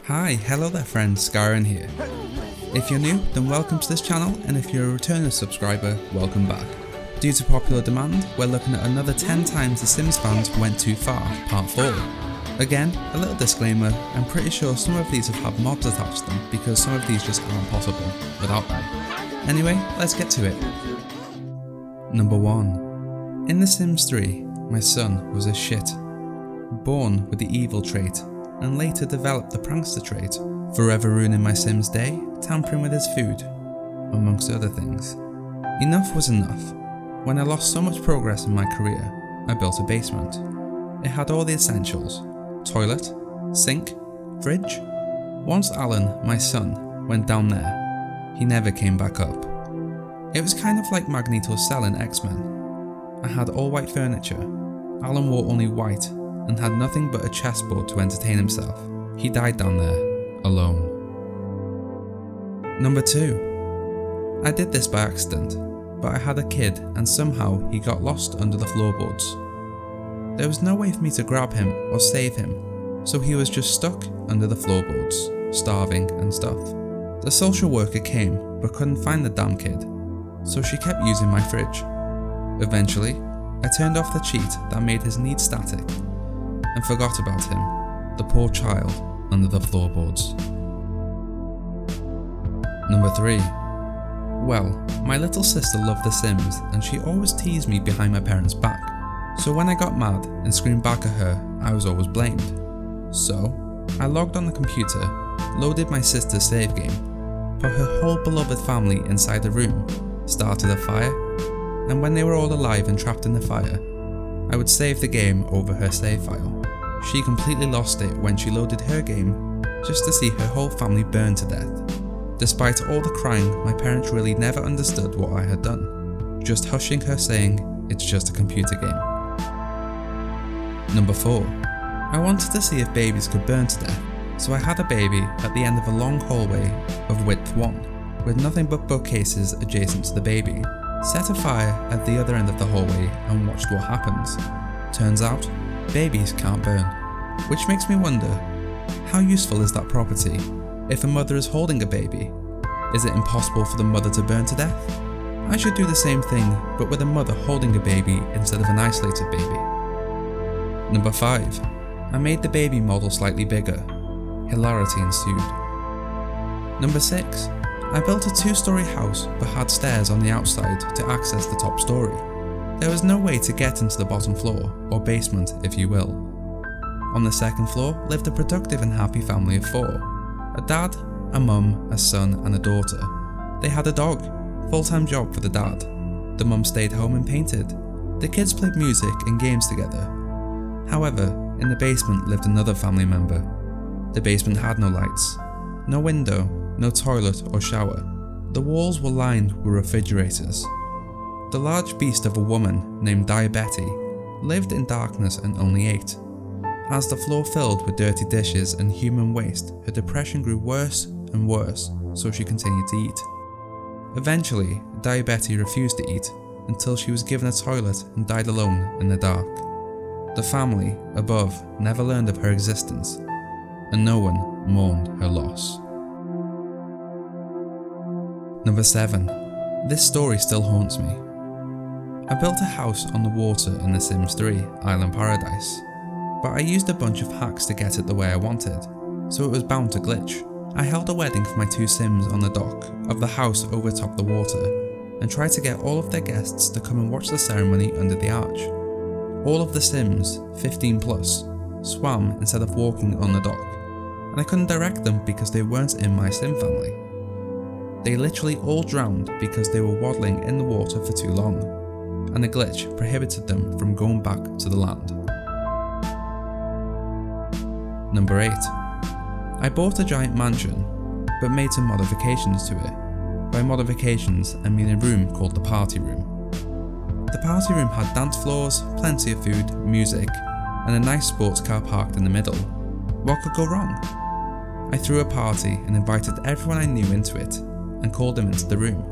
Hi, hello there friends, Skyrionn here. If you're new, then welcome to this channel, and if you're a returning subscriber, welcome back. Due to popular demand, we're looking at another 10 times The Sims fans went too far, part 4. Again, a little disclaimer, I'm pretty sure some of these have had mobs attached to them because some of these just aren't possible without them. Anyway, let's get to it. Number 1. In The Sims 3, my son was a shit. Born with the evil trait, and later developed the prankster trait, forever ruining my Sim's day, tampering with his food, amongst other things. Enough was enough. When I lost so much progress in my career, I built a basement. It had all the essentials: toilet, sink, fridge. Once Alan, my son, went down there, he never came back up. It was kind of like Magneto's cell in X-Men. I had all white furniture. Alan wore only white and had nothing but a chessboard to entertain himself. He died down there, alone. Number 2. I did this by accident, but I had a kid and somehow he got lost under the floorboards. There was no way for me to grab him or save him, so he was just stuck under the floorboards, starving and stuff. The social worker came but couldn't find the damn kid, so she kept using my fridge. Eventually, I turned off the cheat that made his needs static and forgot about him, the poor child under the floorboards. Number 3. Well, my little sister loved The Sims and she always teased me behind my parents' back, so when I got mad and screamed back at her, I was always blamed. So, I logged on the computer, loaded my sister's save game, put her whole beloved family inside the room, started a fire, and when they were all alive and trapped in the fire, I would save the game over her save file. She completely lost it when she loaded her game just to see her whole family burn to death. Despite all the crying, my parents really never understood what I had done, just hushing her saying it's just a computer game. Number 4. I wanted to see if babies could burn to death, so I had a baby at the end of a long hallway of width 1, with nothing but bookcases adjacent to the baby. Set a fire at the other end of the hallway and watched what happens. Turns out, babies can't burn. Which makes me wonder, how useful is that property? If a mother is holding a baby, is it impossible for the mother to burn to death? I should do the same thing, but with a mother holding a baby instead of an isolated baby. Number 5. I made the baby model slightly bigger. Hilarity ensued. Number 6. I built a 2-story house but had stairs on the outside to access the top story. There was no way to get into the bottom floor, or basement if you will. On the second floor lived a productive and happy family of 4. A dad, a mum, a son and a daughter. They had a dog, full-time job for the dad. The mum stayed home and painted. The kids played music and games together. However, in the basement lived another family member. The basement had no lights, no window, no toilet or shower. The walls were lined with refrigerators. The large beast of a woman named Diabetes lived in darkness and only ate. As the floor filled with dirty dishes and human waste, her depression grew worse and worse, so she continued to eat. Eventually, Diabetes refused to eat until she was given a toilet and died alone in the dark. The family above never learned of her existence, and no one mourned her loss. Number 7. This story still haunts me. I built a house on the water in The Sims 3 Island Paradise, but I used a bunch of hacks to get it the way I wanted, so it was bound to glitch. I held a wedding for my 2 Sims on the dock of the house overtop the water, and tried to get all of their guests to come and watch the ceremony under the arch. All of the Sims, 15 plus, swam instead of walking on the dock, and I couldn't direct them because they weren't in my Sim family. They literally all drowned because they were waddling in the water for too long, and the glitch prohibited them from going back to the land. Number 8. I bought a giant mansion, but made some modifications to it. By modifications, I mean a room called the party room. The party room had dance floors, plenty of food, music, and a nice sports car parked in the middle. What could go wrong? I threw a party and invited everyone I knew into it, and called them into the room.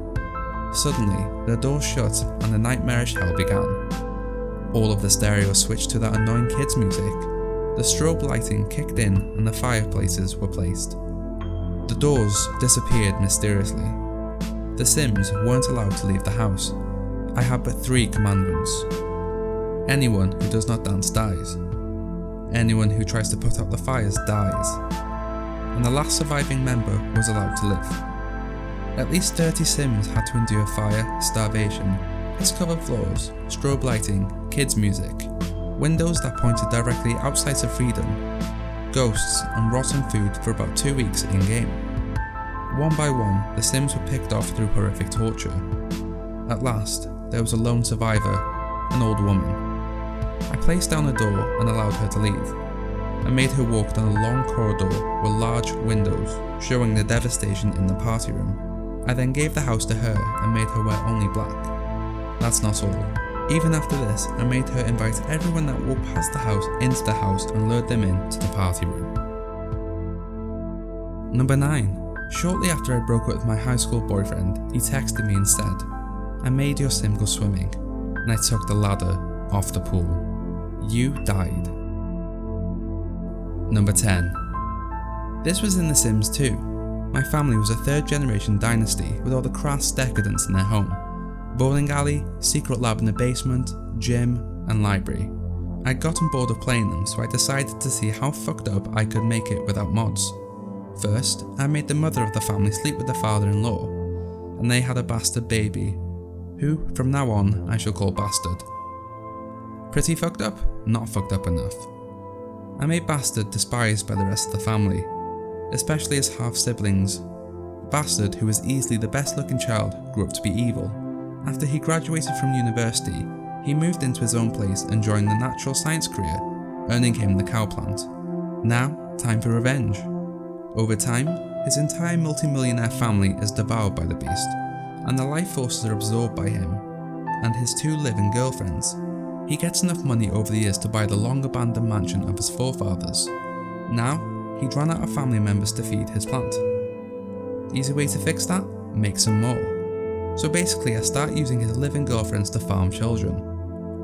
Suddenly, the door shut and the nightmarish hell began. All of the stereo switched to that annoying kids' music, the strobe lighting kicked in and the fireplaces were placed. The doors disappeared mysteriously. The Sims weren't allowed to leave the house. I had but 3 commandments. Anyone who does not dance dies. Anyone who tries to put out the fires dies. And the last surviving member was allowed to live. At least 30 Sims had to endure fire, starvation, piss-covered floors, strobe lighting, kids' music, windows that pointed directly outside of freedom, ghosts and rotten food for about 2 weeks in-game. One by one, the Sims were picked off through horrific torture. At last, there was a lone survivor, an old woman. I placed down a door and allowed her to leave. I made her walk down a long corridor with large windows showing the devastation in the party room. I then gave the house to her and made her wear only black. That's not all. Even after this, I made her invite everyone that walked past the house into the house and lured them into the party room. Number 9. Shortly after I broke up with my high school boyfriend, he texted me and said, "I made your Sim go swimming, and I took the ladder off the pool. You died." Number 10. This was in The Sims 2. My family was a 3rd generation dynasty with all the crass decadence in their home. Bowling alley, secret lab in the basement, gym, and library. I'd gotten bored of playing them, so I decided to see how fucked up I could make it without mods. First, I made the mother of the family sleep with the father-in-law, and they had a bastard baby, who from now on I shall call Bastard. Pretty fucked up? Not fucked up enough. I made Bastard despised by the rest of the family, especially his half-siblings. Bastard, who was easily the best looking child, grew up to be evil. After he graduated from university, he moved into his own place and joined the natural science career, earning him the cow plant. Now, time for revenge. Over time, his entire multi-millionaire family is devoured by the beast, and the life forces are absorbed by him and his 2 living girlfriends. He gets enough money over the years to buy the long-abandoned mansion of his forefathers. Now, he'd run out of family members to feed his plant. Easy way to fix that? Make some more. So basically I start using his living girlfriends to farm children.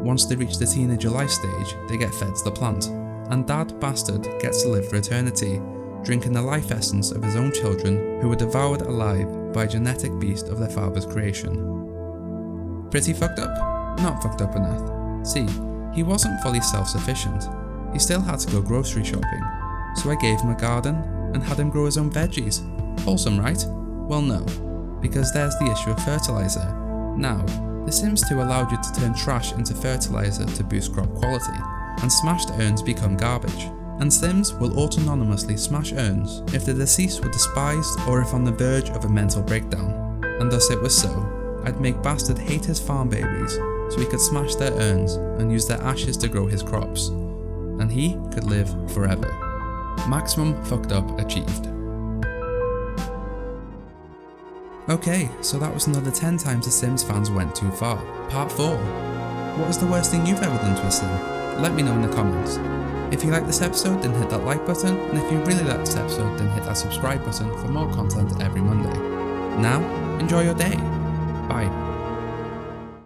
Once they reach the teenager life stage, they get fed to the plant, and Dad Bastard gets to live for eternity, drinking the life essence of his own children who were devoured alive by a genetic beast of their father's creation. Pretty fucked up? Not fucked up enough. See, he wasn't fully self-sufficient. He still had to go grocery shopping, so I gave him a garden and had him grow his own veggies. Wholesome, right? Well, no, because there's the issue of fertilizer. Now, The Sims 2 allowed you to turn trash into fertilizer to boost crop quality, and smashed urns become garbage. And Sims will autonomously smash urns if the deceased were despised or if on the verge of a mental breakdown. And thus it was so. I'd make Bastard hate his farm babies so he could smash their urns and use their ashes to grow his crops. And he could live forever. Maximum fucked up achieved. Okay, so that was another 10 times The Sims fans went too far. Part 4. What is the worst thing you've ever done to a Sim? Let me know in the comments. If you liked this episode, then hit that like button, and if you really liked this episode, then hit that subscribe button for more content every Monday. Now, enjoy your day. Bye.